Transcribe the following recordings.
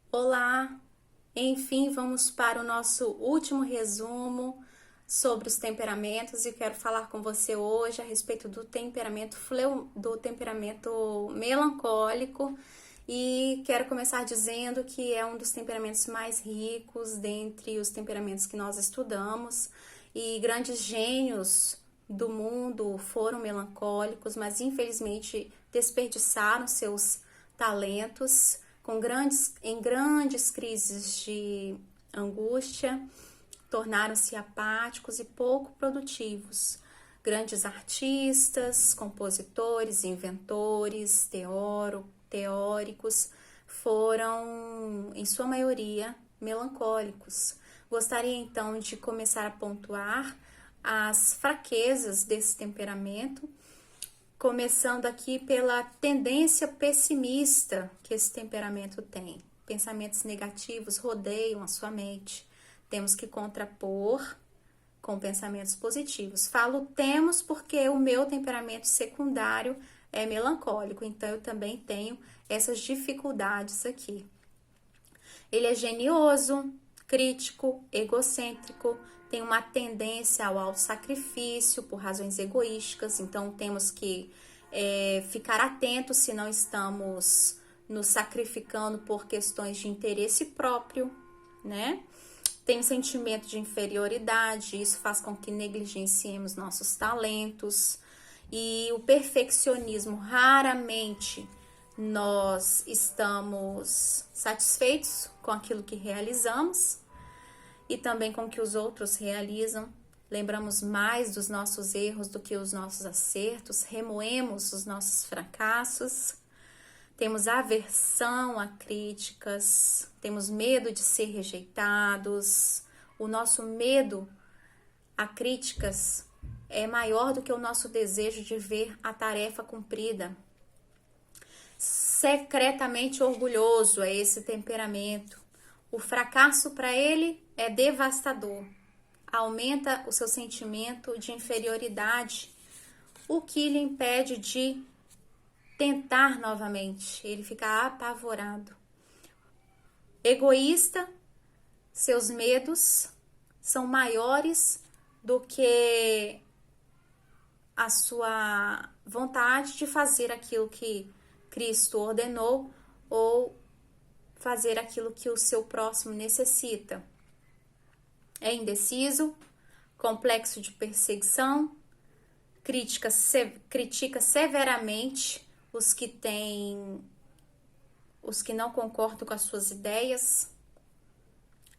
Olá! Enfim, vamos para o nosso último resumo sobre os temperamentos e quero falar com você hoje a respeito do temperamento melancólico e quero começar dizendo que é um dos temperamentos mais ricos dentre os temperamentos que nós estudamos e grandes gênios do mundo foram melancólicos, mas infelizmente desperdiçaram seus talentos em grandes crises de angústia, tornaram-se apáticos e pouco produtivos. Grandes artistas, compositores, inventores, teóricos foram, em sua maioria, melancólicos. Gostaria então de começar a pontuar as fraquezas desse temperamento, começando aqui pela tendência pessimista que esse temperamento tem. Pensamentos negativos rodeiam a sua mente. Temos que contrapor com pensamentos positivos. Falo temos porque o meu temperamento secundário é melancólico, então eu também tenho essas dificuldades aqui. Ele é genioso, crítico, egocêntrico, tem uma tendência ao autossacrifício por razões egoísticas, então temos que ficar atentos se não estamos nos sacrificando por questões de interesse próprio, né? Tem um sentimento de inferioridade, isso faz com que negligenciemos nossos talentos, e o perfeccionismo, raramente nós estamos satisfeitos com aquilo que realizamos e também com o que os outros realizam. Lembramos mais dos nossos erros do que os nossos acertos, remoemos os nossos fracassos, temos aversão a críticas, temos medo de ser rejeitados. O nosso medo a críticas é maior do que o nosso desejo de ver a tarefa cumprida. Secretamente orgulhoso é esse temperamento. O fracasso para ele é devastador. Aumenta o seu sentimento de inferioridade, o que lhe impede de tentar novamente. Ele fica apavorado. Egoísta, seus medos são maiores do que a sua vontade de fazer aquilo que Cristo ordenou ou fazer aquilo que o seu próximo necessita. É indeciso, complexo de perseguição, critica severamente os que não concordam com as suas ideias,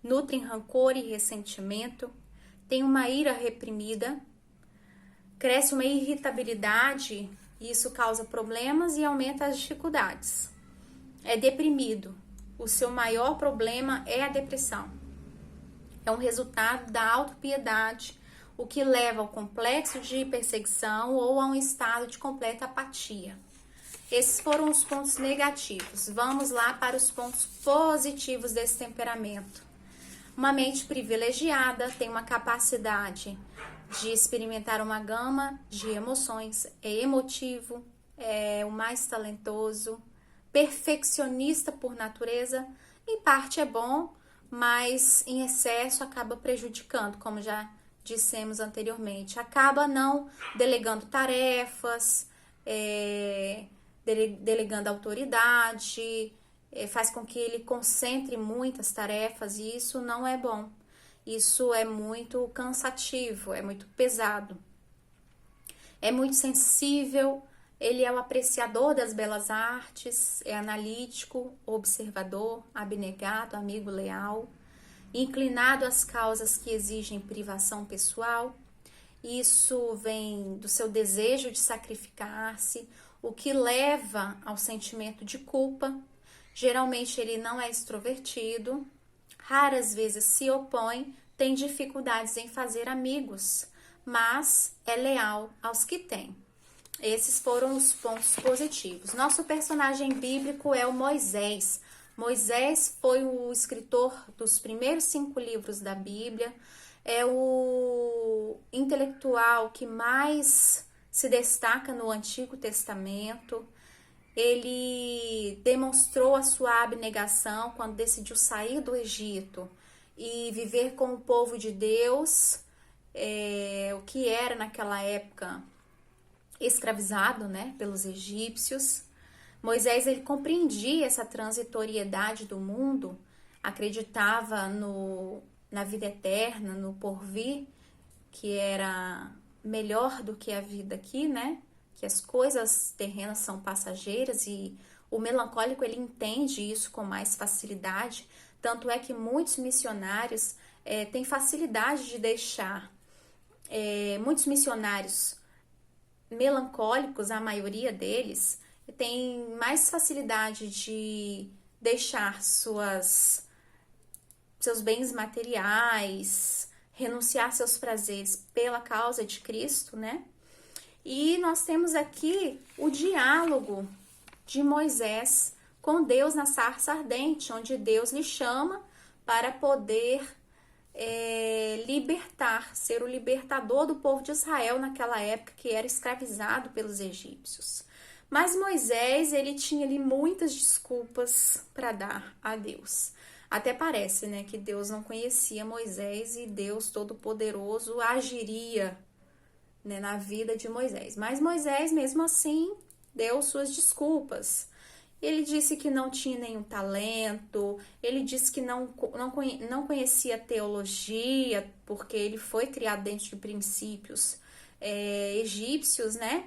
nutrem rancor e ressentimento, tem uma ira reprimida, cresce uma irritabilidade e isso causa problemas e aumenta as dificuldades. É deprimido. O seu maior problema é a depressão. É um resultado da autopiedade, o que leva ao complexo de perseguição ou a um estado de completa apatia. Esses foram os pontos negativos. Vamos lá para os pontos positivos desse temperamento. Uma mente privilegiada, tem uma capacidade de experimentar uma gama de emoções, é emotivo, é o mais talentoso, perfeccionista por natureza, em parte é bom, mas em excesso acaba prejudicando, como já dissemos anteriormente. Acaba não delegando tarefas, delegando autoridade, faz com que ele concentre muitas tarefas e isso não é bom. Isso é muito cansativo, é muito pesado. É muito sensível, ele é o apreciador das belas artes, é analítico, observador, abnegado, amigo leal, inclinado às causas que exigem privação pessoal. Isso vem do seu desejo de sacrificar-se, o que leva ao sentimento de culpa. Geralmente ele não é extrovertido, raras vezes se opõe, tem dificuldades em fazer amigos, mas é leal aos que tem. Esses foram os pontos positivos. Nosso personagem bíblico é o Moisés. Moisés foi o escritor dos primeiros 5 livros da Bíblia, é o intelectual que mais se destaca no Antigo Testamento. ele demonstrou a sua abnegação quando decidiu sair do Egito e viver com o povo de Deus, o que era naquela época escravizado, né, pelos egípcios. Moisés, ele compreendia essa transitoriedade do mundo, acreditava na vida eterna, no porvir, que era melhor do que a vida aqui, né? Que as coisas terrenas são passageiras, e o melancólico, ele entende isso com mais facilidade. Tanto é que muitos missionários têm facilidade de deixar. Muitos missionários melancólicos, a maioria deles, tem mais facilidade de deixar seus bens materiais, renunciar seus prazeres pela causa de Cristo, né? E nós temos aqui o diálogo de Moisés com Deus na sarça ardente, onde Deus lhe chama para poder libertar, ser o libertador do povo de Israel naquela época que era escravizado pelos egípcios. Mas Moisés, ele tinha ali muitas desculpas para dar a Deus. Até parece, né, que Deus não conhecia Moisés e Deus Todo-Poderoso agiria, né, na vida de Moisés. Mas Moisés, mesmo assim, deu suas desculpas. Ele disse que não tinha nenhum talento, ele disse que não conhecia teologia, porque ele foi criado dentro de princípios egípcios, né?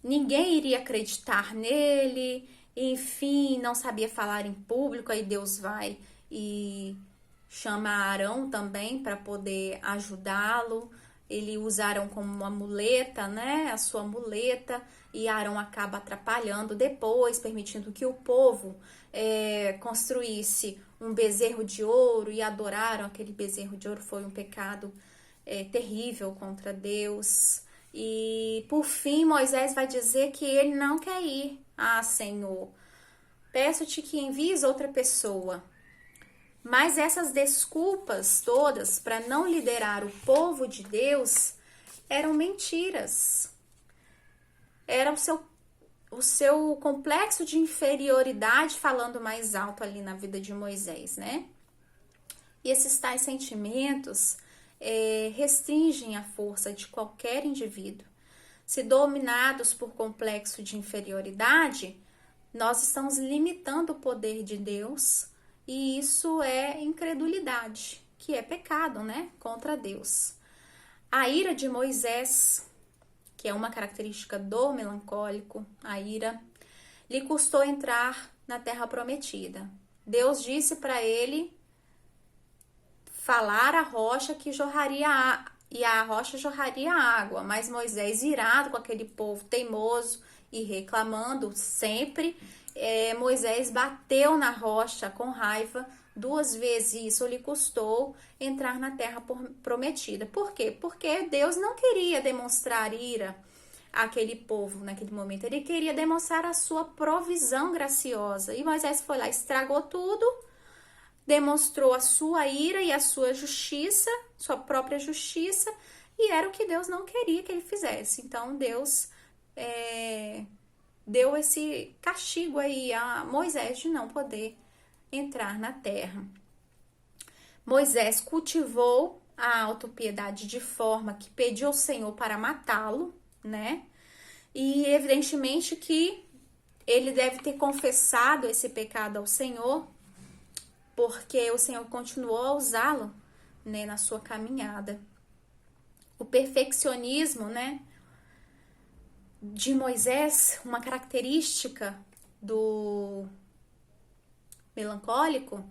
Ninguém iria acreditar nele, enfim, não sabia falar em público. Aí Deus vai e chama Arão também para poder ajudá-lo. Ele usa Arão como uma muleta, né? A sua muleta, e Arão acaba atrapalhando depois, permitindo que o povo construísse um bezerro de ouro e adoraram aquele bezerro de ouro. Foi um pecado terrível contra Deus. E por fim, Moisés vai dizer que ele não quer ir. Ah, Senhor, peço-te que envies outra pessoa. Mas essas desculpas todas para não liderar o povo de Deus eram mentiras. Era o seu complexo de inferioridade falando mais alto ali na vida de Moisés, né? E esses tais sentimentos restringem a força de qualquer indivíduo. Se dominados por complexo de inferioridade, nós estamos limitando o poder de Deus, e isso é incredulidade, que é pecado, né? Contra Deus. A ira de Moisés, que é uma característica do melancólico, a ira, lhe custou entrar na terra prometida. Deus disse para ele falar a rocha que jorraria e a rocha jorraria água, mas Moisés, irado com aquele povo teimoso e reclamando sempre, Moisés bateu na rocha com raiva 2 vezes, e isso lhe custou entrar na terra prometida. Por quê? Porque Deus não queria demonstrar ira àquele povo naquele momento, ele queria demonstrar a sua provisão graciosa, e Moisés foi lá, estragou tudo, demonstrou a sua ira e a sua justiça, sua própria justiça, e era o que Deus não queria que ele fizesse. Então Deus deu esse castigo aí a Moisés de não poder entrar na terra. Moisés cultivou a autopiedade de forma que pediu ao Senhor para matá-lo, né? E evidentemente que ele deve ter confessado esse pecado ao Senhor, porque o Senhor continuou a usá-lo, né, na sua caminhada. O perfeccionismo, né, de Moisés, uma característica do melancólico,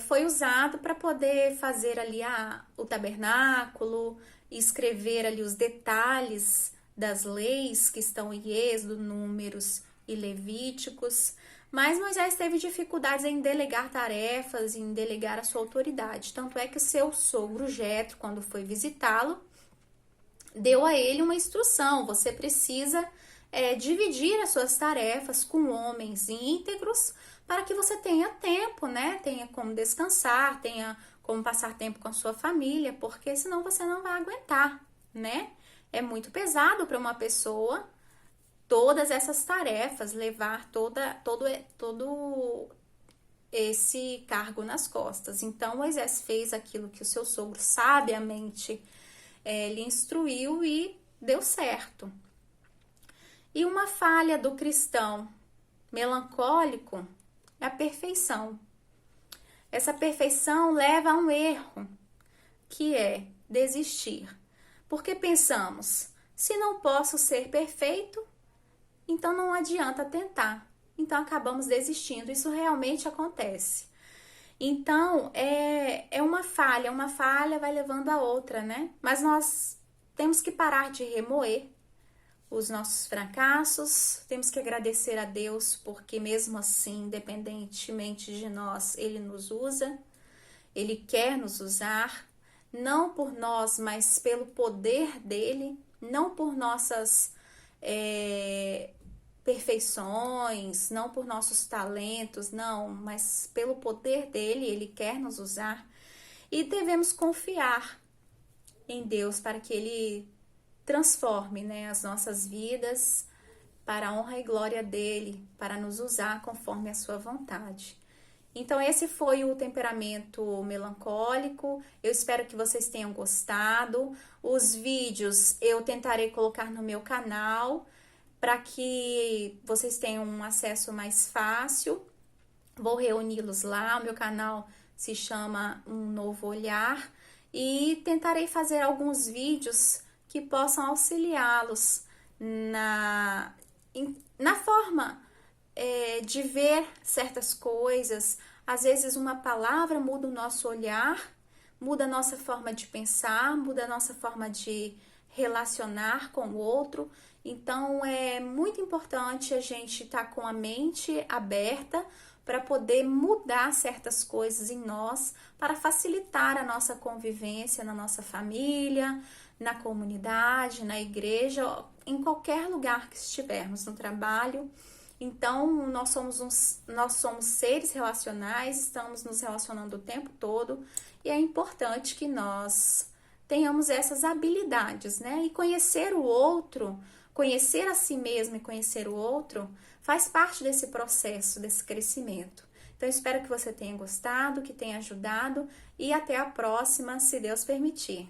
foi usado para poder fazer ali o tabernáculo, escrever ali os detalhes das leis que estão em Êxodo, Números e Levíticos. Mas Moisés teve dificuldades em delegar tarefas, em delegar a sua autoridade. Tanto é que o seu sogro Jetro, quando foi visitá-lo, deu a ele uma instrução: você precisa dividir as suas tarefas com homens íntegros, para que você tenha tempo, né? Tenha como descansar, tenha como passar tempo com a sua família, porque senão você não vai aguentar, né? É muito pesado para uma pessoa todas essas tarefas, levar todo esse cargo nas costas. Então, Moisés fez aquilo que o seu sogro sabiamente lhe instruiu e deu certo. E uma falha do cristão melancólico é a perfeição. Essa perfeição leva a um erro, que é desistir. Porque pensamos, se não posso ser perfeito, então não adianta tentar. Então acabamos desistindo. Isso realmente acontece. Então é uma falha vai levando a outra, né? Mas nós temos que parar de remoer os nossos fracassos, temos que agradecer a Deus, porque mesmo assim, independentemente de nós, Ele nos usa, Ele quer nos usar, não por nós, mas pelo poder dEle, não por nossas perfeições, não por nossos talentos, não, mas pelo poder dEle, Ele quer nos usar, e devemos confiar em Deus para que Ele transforme, né, as nossas vidas para a honra e glória dele, para nos usar conforme a sua vontade. Então esse foi o temperamento melancólico. Eu espero que vocês tenham gostado. Os vídeos eu tentarei colocar no meu canal para que vocês tenham um acesso mais fácil. Vou reuni-los lá. O meu canal se chama Um Novo Olhar e tentarei fazer alguns vídeos que possam auxiliá-los na forma de ver certas coisas. Às vezes uma palavra muda o nosso olhar, muda a nossa forma de pensar, muda a nossa forma de relacionar com o outro. Então é muito importante a gente estar com a mente aberta para poder mudar certas coisas em nós, para facilitar a nossa convivência na nossa família, na comunidade, na igreja, em qualquer lugar que estivermos, no trabalho. Então, nós somos seres relacionais, estamos nos relacionando o tempo todo e é importante que nós tenhamos essas habilidades, né? E conhecer o outro, conhecer a si mesmo e conhecer o outro faz parte desse processo, desse crescimento. Então, espero que você tenha gostado, que tenha ajudado e até a próxima, se Deus permitir.